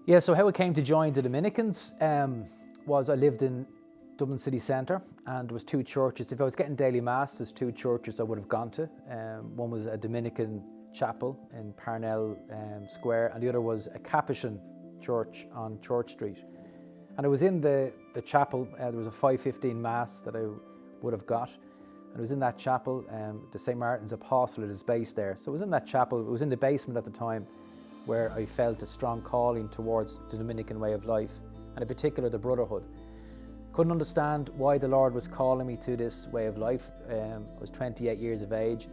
Yeah, so how I came to join the Dominicans was I lived in Dublin city centre, and there was two churches. If I was getting daily mass, there's two churches I would have gone to. One was a Dominican chapel in Parnell Square, and the other was a Capuchin church on Church Street. And I was in the chapel. There was a 5:15 mass that I would have got. And it was in that chapel. The St. Martin's Apostolate is based there. So it was in that chapel. It was in the basement at the time, where I felt a strong calling towards the Dominican way of life, and in particular the brotherhood. Couldn't understand why the Lord was calling me to this way of life. I was 28 years of age,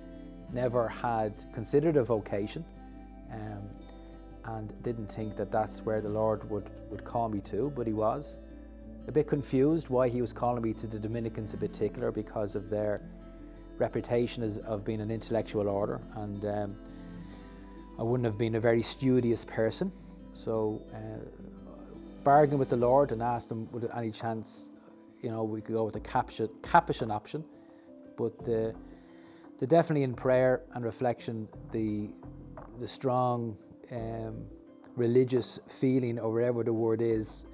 never had considered a vocation, and didn't think that that's where the Lord would call me to, but He was. A bit confused why He was calling me to the Dominicans in particular, because of their reputation of being an intellectual order, and I wouldn't have been a very studious person. So bargained with the Lord and asked Him, would there any chance, we could go with the Capuchin option. But the definitely in prayer and reflection, the strong religious feeling, or whatever the word is,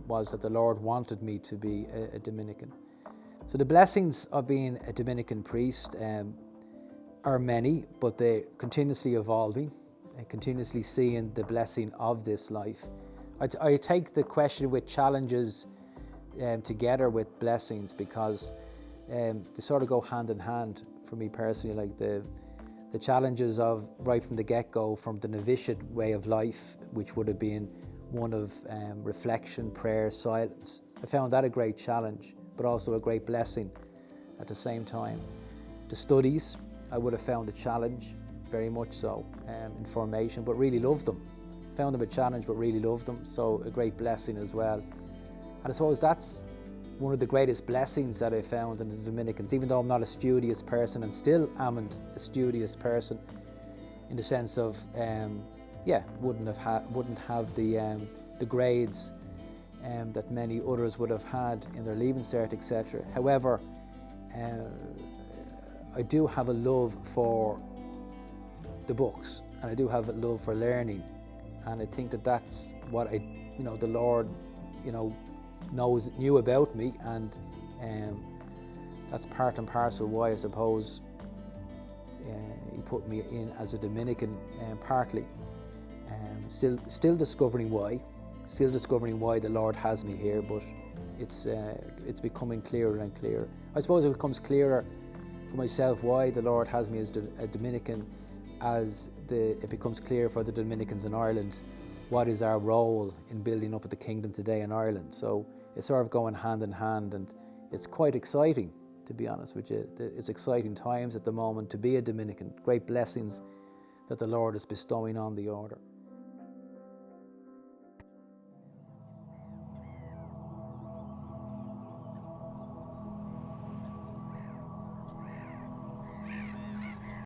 was that the Lord wanted me to be a Dominican. So the blessings of being a Dominican priest are many, but they're continuously evolving and continuously seeing the blessing of this life. I take the question with challenges together with blessings, because they sort of go hand in hand for me personally. Like the challenges of right from the get-go, from the novitiate way of life, which would have been one of reflection, prayer, silence. I found that a great challenge, but also a great blessing at the same time. The studies, I would have found a challenge, very much so, in formation, but really loved them. Found them a challenge, but really loved them, so a great blessing as well. And I suppose that's one of the greatest blessings that I found in the Dominicans, even though I'm not a studious person, and still am a studious person, in the sense of, wouldn't have the grades that many others would have had in their Leaving Cert, etc. However, I do have a love for the books, and I do have a love for learning, and I think that that's what the Lord, knew about me, and that's part and parcel why I suppose He put me in as a Dominican, partly. Still discovering why the Lord has me here, but it's becoming clearer and clearer. I suppose it becomes clearer for myself why the Lord has me as a Dominican, as it becomes clear for the Dominicans in Ireland what is our role in building up the kingdom today in Ireland. So it's sort of going hand in hand, and it's quite exciting, to be honest with you. It's exciting times at the moment to be a Dominican. Great blessings that the Lord is bestowing on the order.